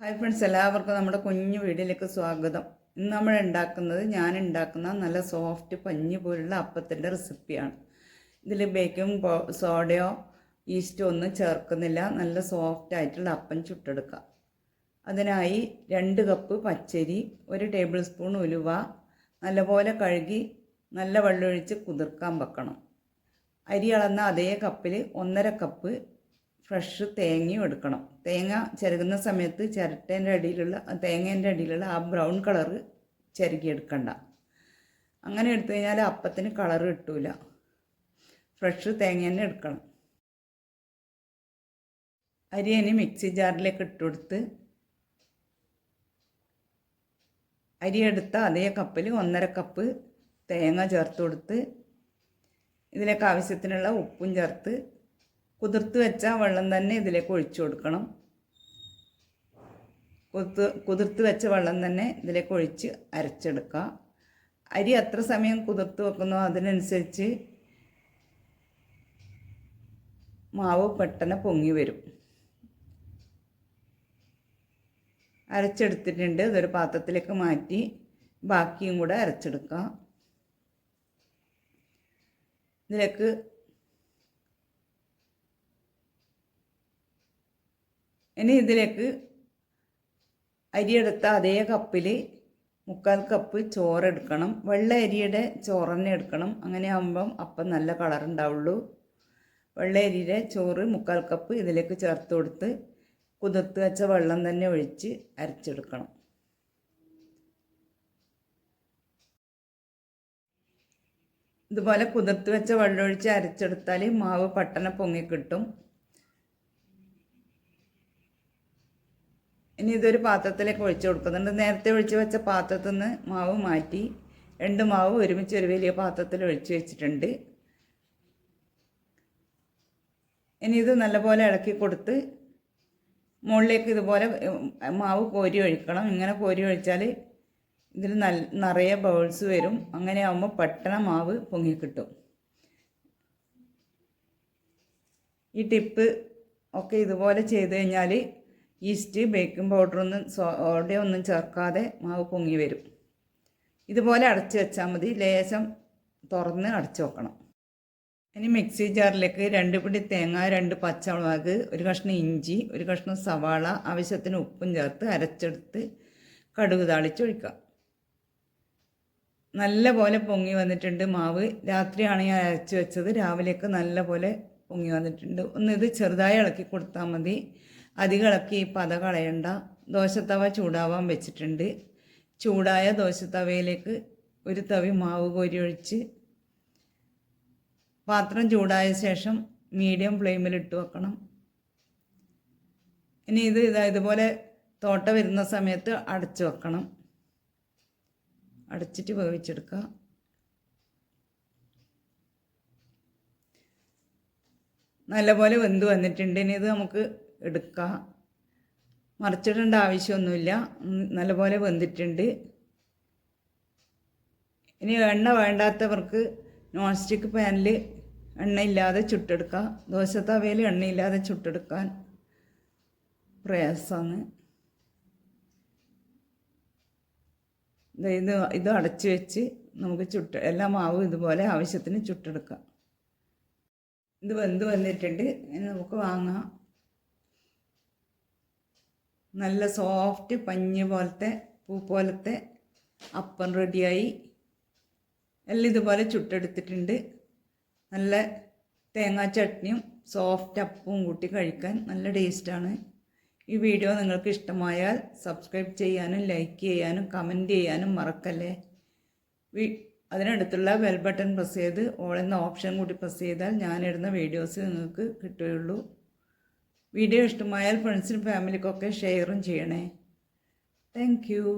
Hi friends, എല്ലാവർക്കും നമ്മുടെ കുഞ്ഞു വീഡിയോയിലേക്ക് സ്വാഗതം. ഇന്ന് ഞാൻ ഉണ്ടാക്കുന്ന നല്ല സോഫ്റ്റ് പഞ്ഞി പോലുള്ള അപ്പത്തിൻ്റെ റെസിപ്പിയാണ്. ഇതിൽ ബേക്കിംഗ് സോഡയോ ഈസ്റ്റോ ഒന്നും ചേർക്കുന്നില്ല. നല്ല സോഫ്റ്റ് ആയിട്ടുള്ള അപ്പം ചുട്ടെടുക്കാം. അതിനായി 2 കപ്പ് പച്ചരി, 1 ടേബിൾ സ്പൂൺ ഉലുവ നല്ലപോലെ കഴുകി നല്ല വെള്ളമൊഴിച്ച് കുതിർക്കാൻ വെക്കണം. അരി അളന്ന അതേ കപ്പിൽ 1.5 കപ്പ് ഫ്രഷ് തേങ്ങയും എടുക്കണം. തേങ്ങ ചിരകുന്ന സമയത്ത് തേങ്ങേൻ്റെ അടിയിലുള്ള ആ ബ്രൗൺ കളറ് ചിരകിയെടുക്കണ്ട. അങ്ങനെ എടുത്തു കഴിഞ്ഞാൽ അപ്പത്തിന് കളറ് കിട്ടൂല. ഫ്രഷ് തേങ്ങ തന്നെ എടുക്കണം. അരി മിക്സി ജാറിലേക്ക് ഇട്ടുകൊടുത്ത് അരി എടുത്ത അതേ കപ്പിൽ 1.5 കപ്പ് തേങ്ങ ചേർത്ത് കൊടുത്ത് ഇതിലേക്ക് ആവശ്യത്തിനുള്ള ഉപ്പും ചേർത്ത് കുതിർത്ത് വെച്ച വെള്ളം തന്നെ ഇതിലേക്ക് ഒഴിച്ചു കൊടുക്കണം. കുതിർത്ത് വെച്ച വെള്ളം തന്നെ ഇതിലേക്ക് ഒഴിച്ച് അരച്ചെടുക്കുക. അരി എത്ര സമയം കുതിർത്ത് വെക്കുന്നോ അതിനനുസരിച്ച് മാവ് പെട്ടെന്ന് പൊങ്ങി വരും. അരച്ചെടുത്തിട്ടുണ്ട്. ഇതൊരു പാത്രത്തിലേക്ക് മാറ്റി ബാക്കിയും കൂടെ അരച്ചെടുക്കുക. ഇതിലേക്ക് ഇതിലേക്ക് അരിയെടുത്ത അതേ കപ്പിൽ 3/4 കപ്പ് ചോറെടുക്കണം. വെള്ള അരിയുടെ ചോറ് തന്നെ എടുക്കണം. അങ്ങനെ ആകുമ്പം അപ്പം നല്ല കളർ ഉണ്ടാവുള്ളൂ. വെള്ള അരിയുടെ ചോറ് 3/4 കപ്പ് ഇതിലേക്ക് ചേർത്ത് കൊടുത്ത് കുതിർത്ത് വെച്ച വെള്ളം തന്നെ ഒഴിച്ച് അരച്ചെടുക്കണം. ഇതുപോലെ കുതിർത്ത് വെച്ച വെള്ളം ഒഴിച്ച് അരച്ചെടുത്താൽ മാവ് പെട്ടെന്ന് പൊങ്ങിക്കിട്ടും. ഇനി ഇതൊരു പാത്രത്തിലേക്ക് ഒഴിച്ച് കൊടുക്കുന്നുണ്ട്. നേരത്തെ ഒഴിച്ച് വെച്ച പാത്രത്തിൽ നിന്ന് മാവ് മാറ്റി 2 മാവ് ഒരുമിച്ച് ഒരു വലിയ പാത്രത്തിൽ ഒഴിച്ച് വെച്ചിട്ടുണ്ട്. ഇനി ഇത് നല്ലപോലെ ഇളക്കി കൊടുത്ത് മുകളിലേക്ക് ഇതുപോലെ മാവ് കോരി ഒഴിക്കണം. ഇങ്ങനെ കോരി ഒഴിച്ചാൽ ഇതിൽ നിറയെ ബൗൾസ് വരും. അങ്ങനെ ആകുമ്പോൾ പെട്ടെന്ന് മാവ് പൊങ്ങിക്കിട്ടും. ഈ ടിപ്പ് ഒക്കെ ഇതുപോലെ ചെയ്ത് കഴിഞ്ഞാൽ ഈസ്റ്റ്, ബേക്കിംഗ് പൗഡറൊന്നും സോഡയൊന്നും ചേർക്കാതെ മാവ് പൊങ്ങി വരും. ഇതുപോലെ അടച്ചു വെച്ചാൽ മതി. ലേശം തുറന്ന് അടച്ചു വെക്കണം. ഇനി മിക്സി ജാറിലേക്ക് 2 പിടി തേങ്ങ, 2 പച്ചമുളക്, 1 കഷ്ണം ഇഞ്ചി, 1 കഷ്ണം സവാള, ആവശ്യത്തിന് ഉപ്പും ചേർത്ത് അരച്ചെടുത്ത് കടുക് താളിച്ചൊഴിക്കുക. നല്ല പോലെ പൊങ്ങി വന്നിട്ടുണ്ട് മാവ്. രാത്രിയാണ് ഞാൻ അരച്ച് വെച്ചത്. രാവിലേക്ക് നല്ല പോലെ പൊങ്ങി വന്നിട്ടുണ്ട്. ഇത് ചെറുതായി ഇളക്കി കൊടുത്താൽ മതി. അധികം ഇളക്കി പത കളയണ്ട. ദോശത്തവ ചൂടാവാൻ വെച്ചിട്ടുണ്ട്. ചൂടായ ദോശത്തവയിലേക്ക് 1 തവി മാവ് കോരി ഒഴിച്ച് പാത്രം ചൂടായ ശേഷം മീഡിയം ഫ്ലെയിമിൽ ഇട്ട് വെക്കണം. ഇനി ഇതുപോലെ തോട്ട വരുന്ന സമയത്ത് അടച്ചു വെക്കണം. അടച്ചിട്ട് വേവിച്ചെടുക്കുക. നല്ലപോലെ വെന്ത് വന്നിട്ടുണ്ട്. ഇനി ഇത് നമുക്ക് എടുക്കാം. മറിച്ചിടേണ്ട ആവശ്യമൊന്നുമില്ല. നല്ലപോലെ വെന്തിട്ടുണ്ട്. ഇനി എണ്ണ വേണ്ടാത്തവർക്ക് നോൺ സ്റ്റിക്ക് പാനിൽ എണ്ണയില്ലാതെ ചുട്ടെടുക്കാം. ദോശത്തവയിൽ എണ്ണയില്ലാതെ ചുട്ടെടുക്കാൻ പ്രയാസമാണ്. ഇത് അടച്ചു വെച്ച് നമുക്ക് എല്ലാ മാവും ഇതുപോലെ ആവശ്യത്തിന് ചുട്ടെടുക്കാം. ഇത് വെന്ത് വന്നിട്ടുണ്ട്. ഇനി നമുക്ക് വാങ്ങാം. നല്ല സോഫ്റ്റ് പഞ്ഞി പോലത്തെ പൂ പോലത്തെ അപ്പം റെഡിയായി. എല്ലാം ഇതുപോലെ ചുട്ടെടുത്തിട്ടുണ്ട്. നല്ല തേങ്ങാ ചട്നിയും സോഫ്റ്റ് അപ്പവും കൂട്ടി കഴിക്കാൻ നല്ല ടേസ്റ്റാണ്. ഈ വീഡിയോ നിങ്ങൾക്ക് ഇഷ്ടമായാൽ സബ്സ്ക്രൈബ് ചെയ്യാനും ലൈക്ക് ചെയ്യാനും കമൻറ്റ് ചെയ്യാനും മറക്കല്ലേ. അതിനടുത്തുള്ള ബെൽ ബട്ടൺ പ്രസ് ചെയ്ത് ഓൾ എന്ന ഓപ്ഷൻ കൂടി പ്രസ് ചെയ്താൽ ഞാനിടുന്ന വീഡിയോസ് നിങ്ങൾക്ക് കിട്ടുകയുള്ളൂ. വീഡിയോ ഇഷ്ടമായാൽ ഫ്രണ്ട്സിനും ഫാമിലിക്കൊക്കെ ഷെയറും ചെയ്യണേ. Thank you.